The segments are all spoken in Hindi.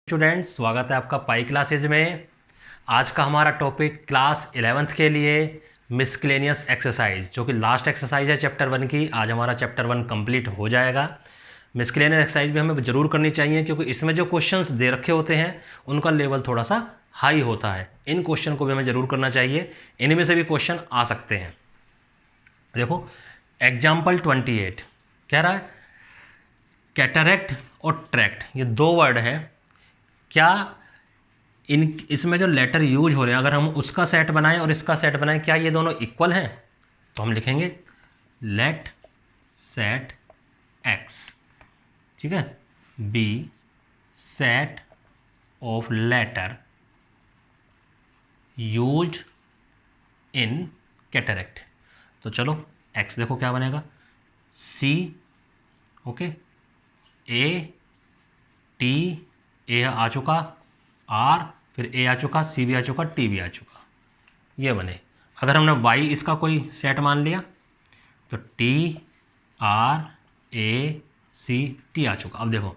स्टूडेंट्स, स्वागत है आपका पाई क्लासेज में। आज का हमारा टॉपिक क्लास 11th के लिए मिसक्लेनियस एक्सरसाइज, जो कि लास्ट एक्सरसाइज है चैप्टर 1 की। आज हमारा चैप्टर 1 कंप्लीट हो जाएगा। मिसक्लेनियस एक्सरसाइज भी हमें ज़रूर करनी चाहिए, क्योंकि इसमें जो क्वेश्चंस दे रखे होते हैं उनका लेवल थोड़ा सा हाई होता है। इन क्वेश्चन को भी हमें ज़रूर करना चाहिए, इनमें से भी क्वेश्चन आ सकते हैं। देखो एग्जाम्पल 28 कह रहा है कैटरेक्ट और ट्रैक्ट, ये दो वर्ड है। क्या इसमें जो लेटर यूज हो रहे हैं, अगर हम उसका सेट बनाएं और इसका सेट बनाएं, क्या ये दोनों इक्वल हैं? तो हम लिखेंगे लेट सेट एक्स, ठीक है, B set of letter use in cataract. तो चलो एक्स देखो क्या बनेगा, सी, ओके, ए टी, ए आ चुका, आर, फिर ए आ चुका, सी भी आ चुका, टी भी आ चुका, ये बने। अगर हमने वाई इसका कोई सेट मान लिया तो T R A C T आ चुका। अब देखो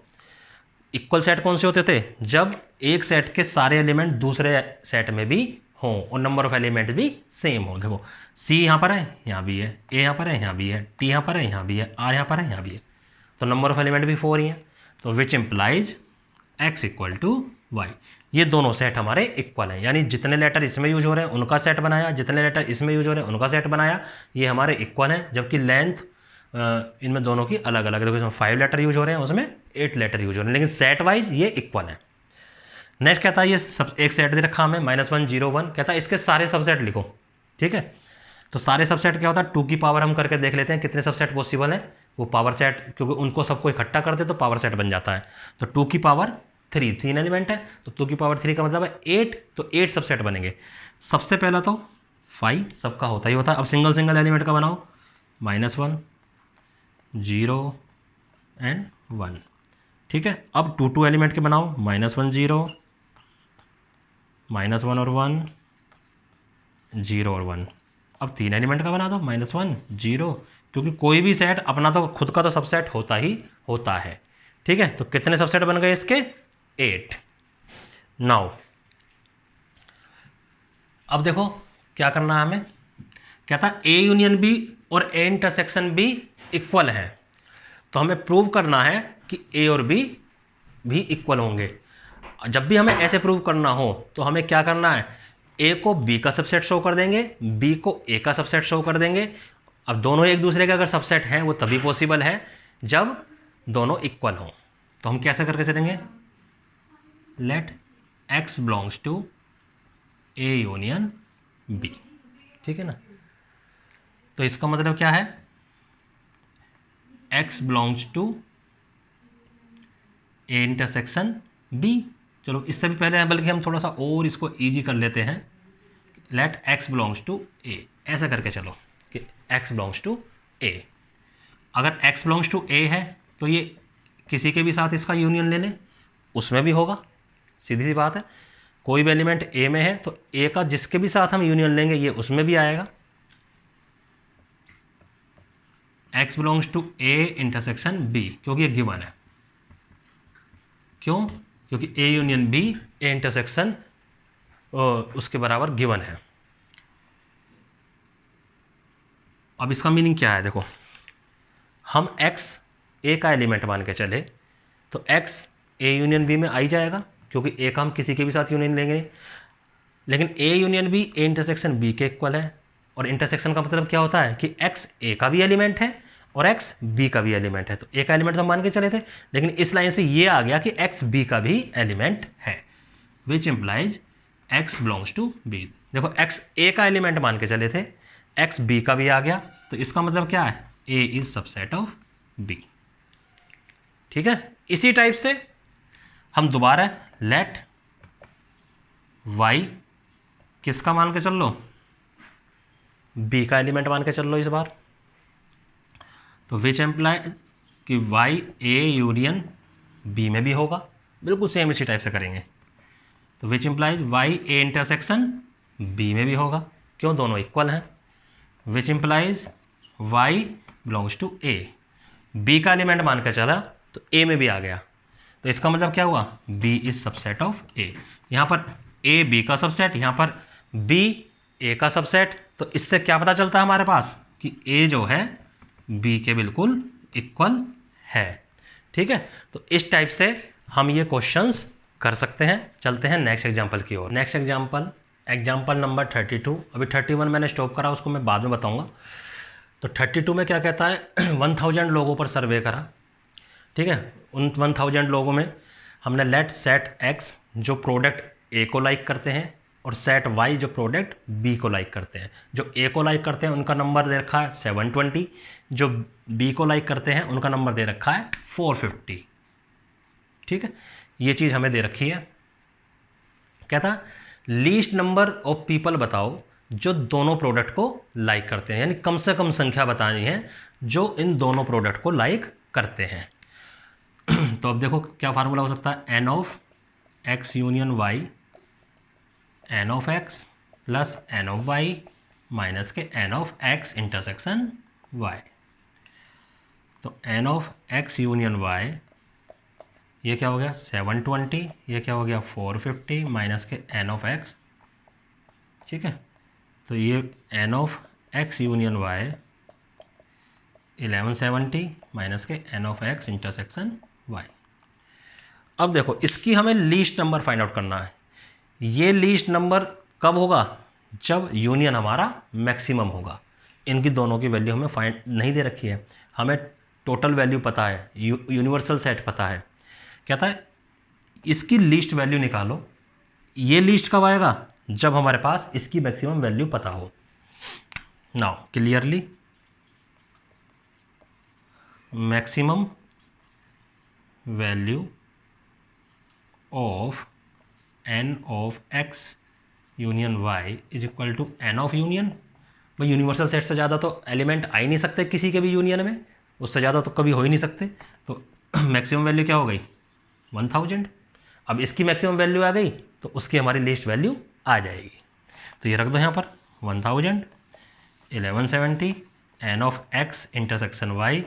इक्वल सेट कौन से होते थे? जब एक सेट के सारे एलिमेंट दूसरे सेट में भी हों और नंबर ऑफ एलिमेंट भी सेम हो। देखो सी यहाँ पर है, यहाँ भी है, ए यहाँ पर है, यहाँ भी है, टी यहाँ पर है, यहाँ भी है, आर यहाँ पर है, यहाँ भी है, तो नंबर ऑफ एलिमेंट भी 4 ही है। तो which implies x equal to Y. ये दोनों सेट हमारे इक्वल हैं, यानी जितने लेटर इसमें यूज हो रहे हैं उनका सेट बनाया, जितने लेटर इसमें यूज हो रहे हैं उनका सेट बनाया, ये हमारे इक्वल हैं। जबकि लेंथ इनमें दोनों की अलग अलग है। देखो इसमें 5 लेटर यूज हो रहे हैं, उसमें 8 लेटर यूज हो रहे हैं, लेकिन सेट वाइज ये इक्वल है। नेक्स्ट कहता है ये सब एक सेट दे रखा हमें -1 0 1, कहता है इसके सारे सबसेट लिखो, ठीक है। तो सारे सबसेट क्या होता है, 2 की पावर हम करके देख लेते हैं कितने सबसेट पॉसिबल हैं। वो पावर सेट, क्योंकि उनको सबको इकट्ठा करते तो पावर सेट बन जाता है। तो 2 की पावर 3, 3 एलिमेंट है, तो 2 की पावर 3 का मतलब है 8, तो 8 सबसेट बनेंगे। सबसे पहला तो 5 सबका होता ही होता है। अब सिंगल सिंगल एलिमेंट का बनाओ, -1 0 एंड 1, ठीक है। अब 2 एलिमेंट के बनाओ, -1 0 -1 और 1 0 और 1। अब 3 एलिमेंट का बना दो, -1 0, क्योंकि कोई भी सेट अपना तो खुद का तो सबसेट होता ही होता है, ठीक है। तो कितने सबसेट बन गए इसके? 8। नाउ अब देखो क्या करना है हमें। कहता ए यूनियन बी और ए इंटरसेक्शन बी इक्वल है। तो हमें प्रूव करना है कि ए और बी भी इक्वल होंगे। जब भी हमें ऐसे प्रूव करना हो तो हमें क्या करना है, ए को बी का सबसेट शो कर देंगे, बी को ए का सबसेट शो कर देंगे। अब दोनों एक दूसरे का अगर सबसेट हैं वो तभी पॉसिबल है जब दोनों इक्वल हों। तो हम कैसे करके चलेंगे, let X belongs to A union B, ठीक है ना। तो इसका मतलब क्या है, X belongs to A intersection B. चलो इससे भी पहले है, बल्कि हम थोड़ा सा और इसको इजी कर लेते हैं। लेट एक्स बिलोंग्स टू ए, ऐसा करके चलो कि एक्स बिलोंग्स टू ए। अगर एक्स बिलोंग्स टू ए है तो ये किसी के भी साथ इसका यूनियन ले लें, उसमें भी होगा, सीधी सी बात है। कोई भी एलिमेंट ए में है तो ए का जिसके भी साथ हम यूनियन लेंगे ये उसमें भी आएगा। X belongs to A intersection B, क्योंकि ये गिवन है। क्यों? क्योंकि A union B A intersection उसके बराबर गिवन है। अब इसका मीनिंग क्या है, देखो हम x ए का एलिमेंट मान के चले तो x ए यूनियन बी में आ ही जाएगा, क्योंकि ए का हम किसी के भी साथ यूनियन लेंगे। लेकिन A union B A intersection B के इक्वल है, और इंटरसेक्शन का मतलब क्या होता है कि x ए का भी एलिमेंट है और x बी का भी एलिमेंट है। तो ए का एलिमेंट तो हम मान के चले थे, लेकिन इस लाइन से ये आ गया कि x बी का भी एलिमेंट है, which implies x belongs to B. देखो x ए का एलिमेंट मान के चले थे, x बी का भी आ गया, तो इसका मतलब क्या है, a is subset of b, ठीक है। इसी टाइप से हम दोबारा लेट y किसका मान के चल लो, b का एलिमेंट मान के चल लो इस बार। तो विच एम्प्लाई कि y a यूनियन b में भी होगा, बिल्कुल सेम इसी टाइप से करेंगे। तो which implies y a intersection b में भी होगा, क्यों, दोनों इक्वल हैं। Which implies y belongs to a, b का एलिमेंट मान कर चला तो a में भी आ गया, तो इसका मतलब क्या हुआ, बी इज सबसेट ऑफ ए। यहाँ पर ए बी का सबसेट, यहाँ पर बी ए का सबसेट। तो इससे क्या पता चलता है हमारे पास कि ए जो है बी के बिल्कुल इक्वल है। ठीक है, तो इस टाइप से हम ये क्वेश्चंस कर सकते हैं। चलते हैं नेक्स्ट एग्जांपल की ओर। Next example number 32। अभी 31 मैंने स्टॉप करा, उसको मैं बाद में बताऊंगा। तो 32 में क्या कहता है, 1000 लोगों पर सर्वे करा। ठीक है, उन 1000 लोगों में हमने लेट सेट एक्स जो प्रोडक्ट ए को लाइक करते हैं और सेट वाई जो प्रोडक्ट बी को लाइक करते हैं। जो ए को लाइक करते हैं उनका नंबर दे रखा है 720, जो बी को लाइक करते हैं उनका नंबर दे रखा है 450। ठीक है, ये चीज़ हमें दे रखी है। कहता लीस्ट नंबर ऑफ पीपल बताओ जो दोनों प्रोडक्ट को लाइक करते हैं, यानी कम से कम संख्या बतानी है जो इन दोनों प्रोडक्ट को लाइक करते हैं। तो अब देखो क्या फार्मूला हो सकता है, N of X union Y, N of X plus N of Y minus के N of X intersection Y. तो N of X union Y ये क्या हो गया 720, ये क्या हो गया 450 माइनस के एन ऑफ एक्स। ठीक है, तो ये N of X union Y 1170 minus के N of X intersection Y. अब देखो इसकी हमें लीस्ट नंबर फाइंड आउट करना है। ये लीस्ट नंबर कब होगा, जब यूनियन हमारा मैक्सिमम होगा। इनकी दोनों की वैल्यू हमें फाइंड नहीं दे रखी है, हमें टोटल वैल्यू पता है, यूनिवर्सल सेट पता है। कहता है इसकी लीस्ट वैल्यू निकालो। ये लीस्ट कब आएगा, जब हमारे पास इसकी मैक्सिमम वैल्यू पता हो। Now clearly maximum value of N of X union Y is equal to N of union. भाई यूनिवर्सल सेट से ज़्यादा तो एलिमेंट आ ही नहीं सकते किसी के भी यूनियन में, उससे ज़्यादा तो कभी हो ही नहीं सकते। तो मैक्सिमम वैल्यू क्या हो गई 1000। अब इसकी मैक्सिमम वैल्यू आ गई तो उसकी हमारी लिस्ट वैल्यू आ जाएगी। तो ये रख दो यहाँ पर 1000, 1170 N of X intersection Y,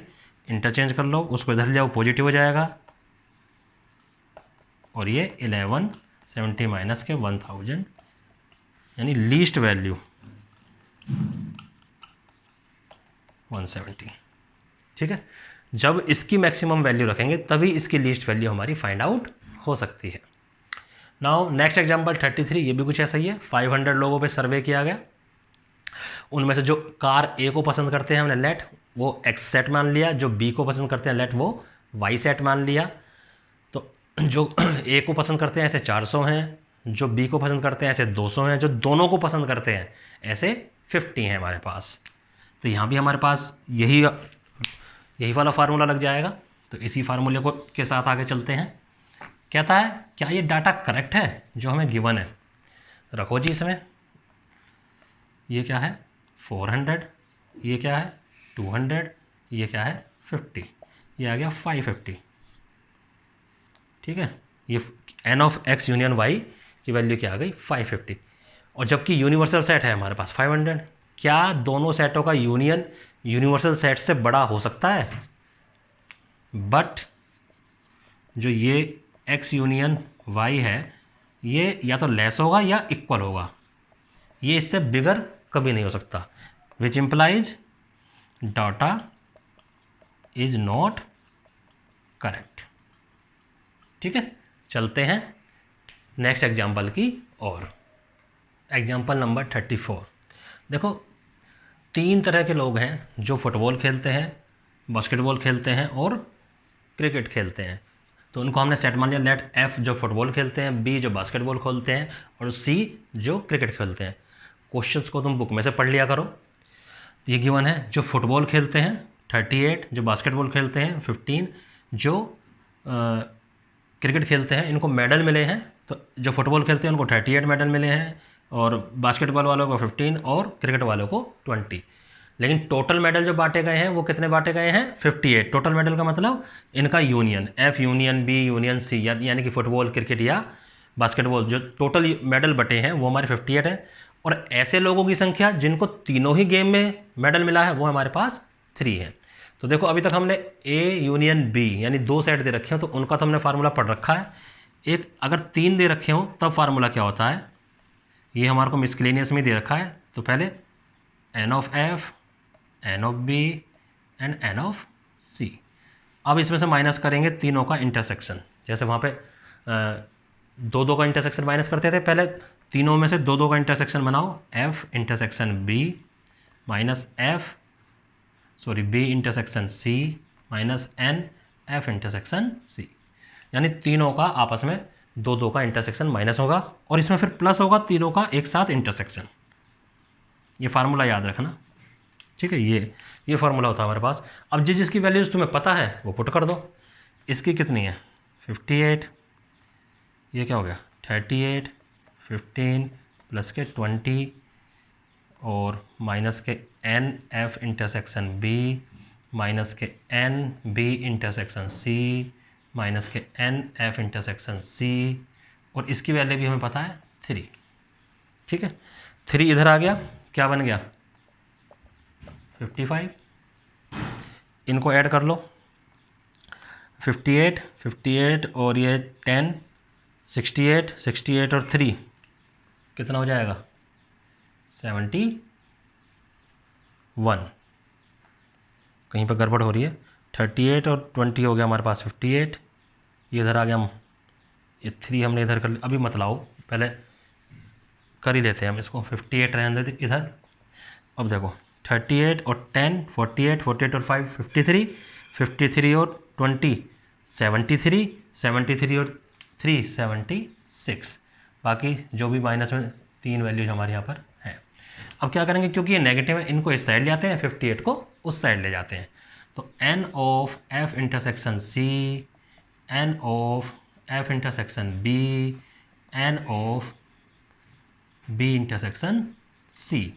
interchange कर लो, उसको इधर ले जाओ पॉजिटिव हो जाएगा, और ये 1170 माइनस के 1000 यानी लीस्ट वैल्यू 170। ठीक है, जब इसकी मैक्सिमम वैल्यू रखेंगे तभी इसकी लीस्ट वैल्यू हमारी फाइंड आउट हो सकती है। नाउ नेक्स्ट एग्जांपल 33, ये भी कुछ ऐसा ही है। 500 लोगों पे सर्वे किया गया, उनमें से जो कार ए को पसंद करते हैं हमने लेट वो एक्स सेट मान लिया, जो बी को पसंद करते हैं लेट वो वाई सेट मान लिया। तो जो ए को पसंद करते हैं ऐसे 400 हैं, जो बी को पसंद करते हैं ऐसे 200 हैं, जो दोनों को पसंद करते हैं ऐसे 50 हैं हमारे पास। तो यहाँ भी हमारे पास यही वाला फार्मूला लग जाएगा। तो इसी फार्मूले को के साथ आगे चलते हैं। कहता है क्या ये डाटा करेक्ट है जो हमें गिवन है, रखो जी इसमें। ये क्या है 400, ये क्या है 200, ये क्या है 50, ये आ गया 550। ठीक है, ये N of X union Y की वैल्यू क्या आ गई 550, और जबकि यूनिवर्सल सेट है हमारे पास 500। क्या दोनों सेटों का यूनियन यूनिवर्सल सेट से बड़ा हो सकता है? बट जो ये एक्स यूनियन वाई है ये या तो लेस होगा या इक्वल होगा, ये इससे बिगर कभी नहीं हो सकता, which implies data is not correct. ठीक है, चलते हैं नेक्स्ट एग्जाम्पल की और। Example number 34। देखो 3 तरह के लोग हैं जो फुटबॉल खेलते हैं, बास्केटबॉल खेलते हैं और क्रिकेट खेलते हैं। तो उनको हमने सेट मान लिया, लेट एफ जो फुटबॉल खेलते हैं, बी जो बास्केटबॉल खेलते हैं और सी जो क्रिकेट खेलते हैं। क्वेश्चंस को तुम बुक में से पढ़ लिया करो। ये गिवन है, जो फुटबॉल खेलते हैं 38, जो बास्केटबॉल खेलते हैं 15, जो क्रिकेट खेलते हैं इनको मेडल मिले हैं। तो जो फुटबॉल खेलते हैं उनको 38 मेडल मिले हैं, और बास्केटबॉल वालों को 15 और क्रिकेट वालों को 20। लेकिन टोटल मेडल जो बांटे गए हैं वो कितने बांटे गए हैं 58। टोटल मेडल का मतलब इनका union, F union B union C, यानी कि फुटबॉल क्रिकेट या बास्केटबॉल जो टोटल मेडल बटे हैं वो हमारे 58 है। और ऐसे लोगों की संख्या जिनको तीनों ही गेम में मेडल मिला है वो हमारे पास 3 है। तो देखो अभी तक हमने ए यूनियन बी यानी 2 सेट दे रखे हो तो उनका तो हमने फार्मूला पढ़ रखा है। एक अगर 3 दे रखे हो तब फार्मूला क्या होता है, ये हमारे को मिसक्लेनियस में दे रखा है। तो पहले N of F, N of B and N of C. अब इसमें से माइनस करेंगे तीनों का इंटरसेक्शन। जैसे वहाँ पे 2-2 का इंटरसेक्शन माइनस करते थे, पहले तीनों में से 2-2 का इंटरसेक्शन बनाओ। F intersection B minus B intersection C minus N F intersection C, यानी तीनों का आपस में 2-2 का इंटरसेक्शन माइनस होगा और इसमें फिर प्लस होगा तीनों का एक साथ इंटरसेक्शन। ये फार्मूला याद रखना, ठीक है। ये फार्मूला होता है हमारे पास। अब जिसकी वैल्यूज़ तुम्हें पता है वो पुट कर दो। इसकी कितनी है 58, ये क्या हो गया 38, 15 प्लस के 20 और माइनस के N F intersection B minus के N B intersection C minus के एन एफ इंटरसेक्शन सी, और इसकी वैल्यू भी हमें पता है 3, ठीक है। 3 इधर आ गया, क्या बन गया 55। इनको ऐड कर लो 58 और ये 10, 68 और 3 कितना हो जाएगा 71। कहीं पर गड़बड़ हो रही है। 38 और 20 हो गया हमारे पास 58, ये इधर आ गया हम, ये 3 हमने इधर कर लिया। अभी मत लाओ, पहले कर ही लेते हैं हम इसको, 58 रहने देते इधर। अब देखो 38 और 10 48 और 5 53 और 20 73 और 3 76, बाकी जो भी माइनस में 3 वैल्यूज हमारे यहाँ पर हैं। अब क्या करेंगे, क्योंकि ये नेगेटिव है इनको इस साइड ले आते हैं, 58 को उस साइड ले जाते हैं। तो N of F intersection C, N of F intersection B, N of B intersection C,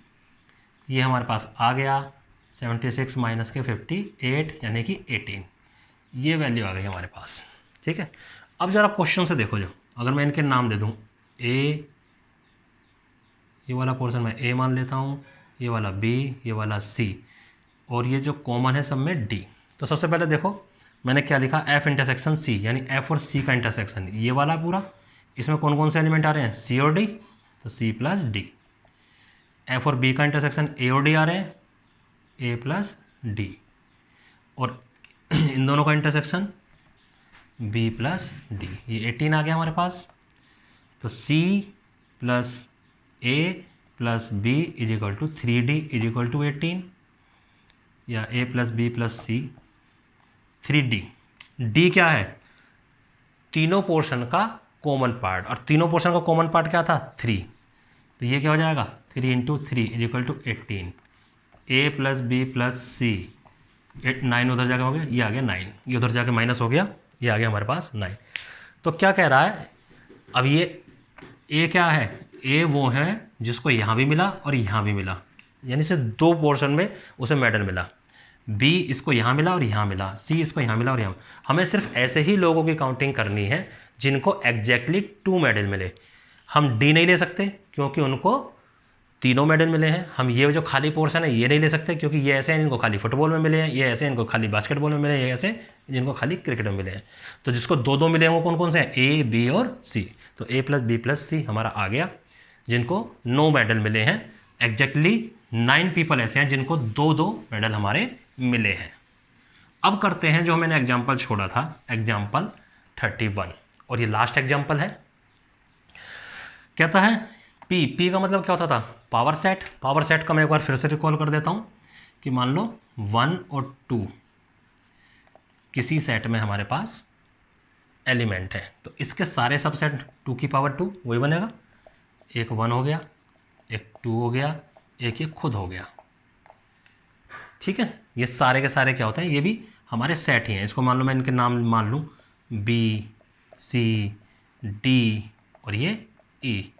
ये हमारे पास आ गया 76 माइनस के 58 यानी कि 18, ये वैल्यू आ गई हमारे पास, ठीक है। अब ज़रा क्वेश्चन से देखो, जो अगर मैं इनके नाम दे दूँ ए, ये वाला पोर्शन मैं ए मान लेता हूँ, ये वाला बी, ये वाला सी, और ये जो कॉमन है सब में डी। तो सबसे पहले देखो मैंने क्या लिखा, एफ इंटरसेक्शन सी, यानी एफ और सी का इंटरसेक्शन, ये वाला पूरा। इसमें कौन कौन से एलिमेंट आ रहे हैं, सी और डी, तो सी प्लस डी। एफ और बी का इंटरसेक्शन ए और डी आ रहे हैं, ए प्लस डी। और इन दोनों का इंटरसेक्शन बी प्लस डी, ये 18 आ गया हमारे पास। तो C plus A plus B is equal to 3D is equal to 18, या A plus B plus C 3D। D क्या है, तीनों पोर्शन का कॉमन पार्ट, और तीनों पोर्शन का कॉमन पार्ट क्या था 3, तो ये क्या हो जाएगा 3 into 3 is equal to 18। A plus B plus C 9 उधर जाके हो गया, ये आ गया 9, ये उधर जाके माइनस हो गया, ये आ गया हमारे पास 9। तो क्या कह रहा है, अब ये ए क्या है, ए वो है जिसको यहाँ भी मिला और यहाँ भी मिला, यानी सिर्फ 2 पोर्शन में उसे मेडल मिला। बी इसको यहाँ मिला और यहाँ मिला, सी इसको यहाँ मिला और यहाँ। हमें सिर्फ ऐसे ही लोगों की काउंटिंग करनी है जिनको एग्जैक्टली 2 मेडल मिले। हम डी नहीं ले सकते क्योंकि उनको तीनों मेडल मिले हैं। हम ये जो खाली पोर्शन है ये नहीं ले सकते क्योंकि ये ऐसे हैं जिनको खाली फुटबॉल में मिले हैं, ये ऐसे इनको खाली बास्केटबॉल में मिले हैं, ये ऐसे जिनको खाली क्रिकेट में मिले हैं। तो जिसको 2-2 मिले हैं वो कौन कौन से हैं, ए बी और सी। तो ए प्लस बी प्लस सी हमारा आ गया, जिनको 9 मेडल मिले हैं। एग्जैक्टली 9 पीपल ऐसे हैं जिनको 2-2 मेडल हमारे मिले हैं। अब करते हैं जो मैंने एग्जाम्पल छोड़ा था, एग्जाम्पल 31, और ये लास्ट एग्जाम्पल है। कहता है पी का मतलब क्या होता था, पावर सेट। पावर सेट का मैं एक बार फिर से रिकॉल कर देता हूँ कि मान लो 1 और 2 किसी सेट में हमारे पास एलिमेंट है, तो इसके सारे सबसेट 2 की पावर 2 वही बनेगा। एक 1 हो गया, एक 2 हो गया, एक ये खुद हो गया, ठीक है। ये सारे के सारे क्या होते हैं, ये भी हमारे सेट ही हैं। इसको मान लो मैं इनके नाम मान लूँ बी, सी, डी और ये ई।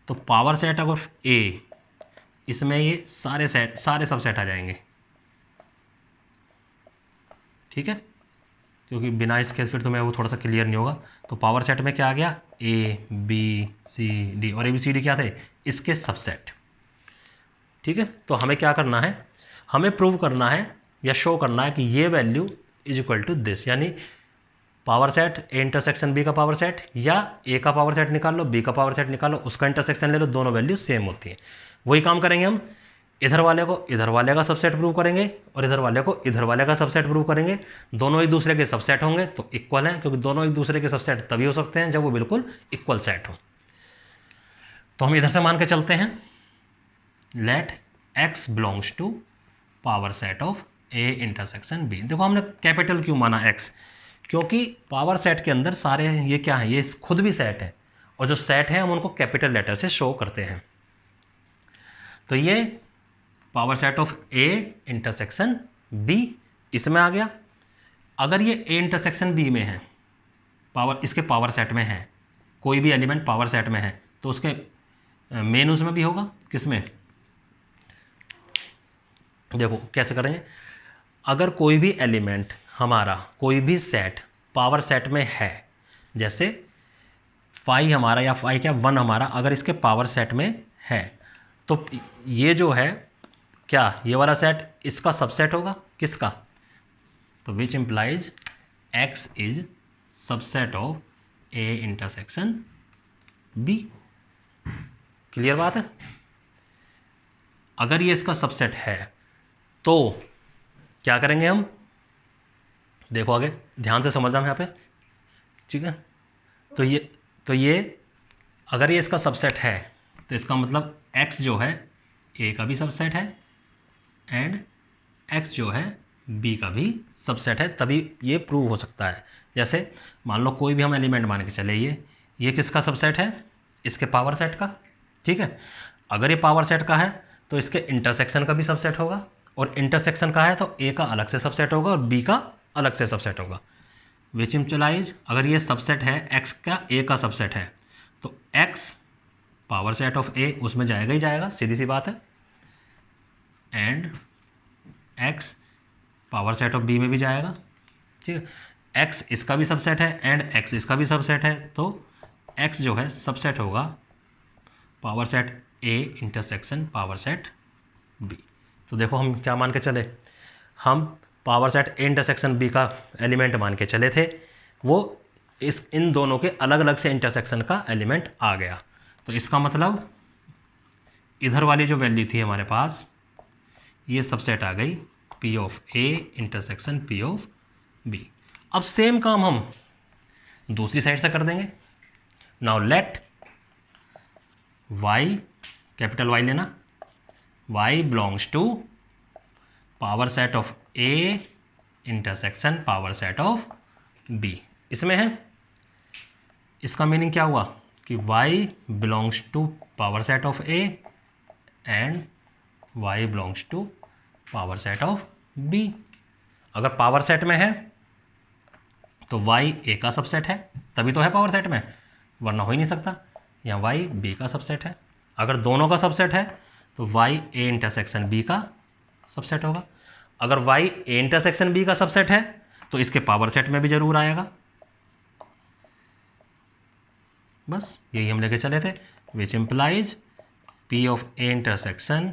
तो पावर सेट ऑफ ए, इसमें ये सारे सब सेट आ जाएंगे, ठीक है, क्योंकि बिना इसके फिर तो मैं वो थोड़ा सा क्लियर नहीं होगा। तो पावर सेट में क्या आ गया, ए बी सी डी, और ए बी सी डी क्या थे, इसके सबसेट, ठीक है। तो हमें क्या करना है, हमें प्रूव करना है या शो करना है कि ये value is equal to this, यानी power set A intersection B का पावर सेट, या ए का पावर सेट निकाल लो, बी का पावर सेट निकाल लो, उसका इंटरसेक्शन ले लो, दोनों वैल्यू सेम होती है। वही काम करेंगे हम, इधर वाले को इधर वाले का सबसेट प्रूव करेंगे और इधर वाले को इधर वाले का सबसेट प्रूव करेंगे। दोनों एक दूसरे के सबसेट होंगे तो इक्वल हैं, क्योंकि दोनों एक दूसरे के सबसेट तभी हो सकते हैं जब वो बिल्कुल इक्वल सेट हो। तो हम इधर से मान के चलते हैं, let x belongs to power set of A intersection B. देखो हमने कैपिटल क्यों माना x, क्योंकि पावर सेट के अंदर सारे ये क्या है, ये खुद भी सेट है, और जो सेट है हम उनको कैपिटल लेटर से शो करते हैं। तो ये power set of A intersection B इसमें आ गया। अगर ये ए इंटरसेक्शन बी में है, पावर इसके पावर सेट में है, कोई भी एलिमेंट पावर सेट में है, तो उसके मेन उसमें भी होगा, किसमें, देखो कैसे करेंगे। अगर कोई भी एलिमेंट हमारा, कोई भी सेट पावर सेट में है, जैसे 5 हमारा या 5 क्या 1 हमारा अगर इसके पावर सेट में है, तो ये जो है क्या, ये वाला सेट इसका सबसेट होगा, किसका, तो which implies x is subset of A intersection B. Clear बात है। अगर ये इसका सबसेट है तो क्या करेंगे हम, देखो आगे ध्यान से समझना यहाँ पे, ठीक है। तो ये अगर ये इसका सबसेट है तो इसका मतलब x जो है a का भी सबसेट है एंड x जो है b का भी सबसेट है, तभी ये प्रूव हो सकता है। जैसे मान लो कोई भी हम एलिमेंट मान के चले, ये किसका सबसेट है, इसके पावर सेट का, ठीक है। अगर ये पावर सेट का है तो इसके इंटरसेक्शन का भी सबसेट होगा, और इंटरसेक्शन का है तो a का अलग से सबसेट होगा और b का अलग से सबसेट होगा। विच इम्प्लाइज अगर ये सबसेट है x का a का सबसेट है तो x power set of a उसमें जाएगा ही जाएगा, सीधी सी बात है, and x power set of b में भी जाएगा, ठीक है। x इसका भी सबसेट है एंड x इसका भी सबसेट है, तो x जो है सबसेट होगा power set a intersection power set b। तो देखो हम क्या मान के चले, हम power set A intersection b का एलिमेंट मान के चले थे, वो इन दोनों के अलग अलग से इंटरसेक्शन का एलिमेंट आ गया। तो इसका मतलब इधर वाली जो वैल्यू थी हमारे पास, ये सबसेट आ गई p of a intersection p of b। अब सेम काम हम दूसरी साइड से कर देंगे। Now let y, capital Y लेना, y belongs to power set of a intersection power set of b। इसमें है, इसका मीनिंग क्या हुआ कि y belongs to power set of a and y belongs to power set of b। अगर पावर सेट में है तो y a का सबसेट है, तभी तो है पावर सेट में, वरना हो ही नहीं सकता। यहाँ y b का सबसेट है। अगर दोनों का सबसेट है तो y a इंटरसेक्शन b का सबसेट होगा। अगर y a इंटरसेक्शन b का सबसेट है तो इसके पावर सेट में भी जरूर आएगा। बस यही हम लेके चले थे, which implies p of a intersection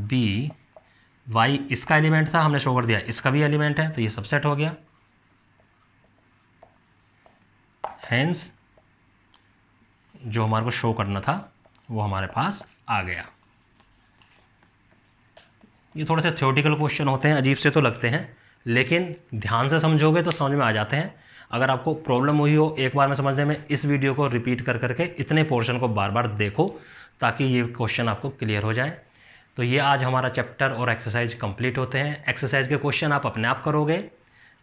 b, y इसका एलिमेंट था, हमने शो कर दिया इसका भी एलिमेंट है, तो ये सबसेट हो गया। हेंस जो हमारे को शो करना था वो हमारे पास आ गया। ये थोड़े से थ्योरेटिकल क्वेश्चन होते हैं, अजीब से तो लगते हैं, लेकिन ध्यान से समझोगे तो समझ में आ जाते हैं। अगर आपको प्रॉब्लम हुई हो एक बार में समझने में, इस वीडियो को रिपीट कर करके इतने पोर्शन को बार बार देखो ताकि ये क्वेश्चन आपको क्लियर हो जाए। तो ये आज हमारा चैप्टर और एक्सरसाइज कंप्लीट होते हैं। एक्सरसाइज के क्वेश्चन आप अपने आप करोगे।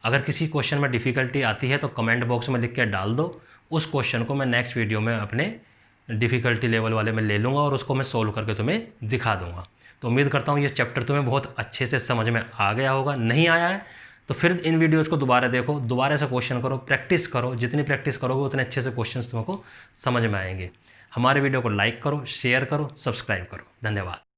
अगर किसी क्वेश्चन में डिफ़िकल्टी आती है तो कमेंट बॉक्स में लिख के डाल दो, उस क्वेश्चन को मैं नेक्स्ट वीडियो में अपने डिफ़िकल्टी लेवल वाले में ले लूँगा और उसको मैं सोल्व करके तुम्हें दिखा दूँगा। तो उम्मीद करता हूँ ये चैप्टर तुम्हें बहुत अच्छे से समझ में आ गया होगा। नहीं आया है तो फिर इन वीडियोज़ को दोबारा देखो, दोबारा से क्वेश्चन करो, प्रैक्टिस करो। जितनी प्रैक्टिस करोगे उतने अच्छे से क्वेश्चन तुमको समझ में आएंगे। हमारे वीडियो को लाइक करो, शेयर करो, सब्सक्राइब करो। धन्यवाद।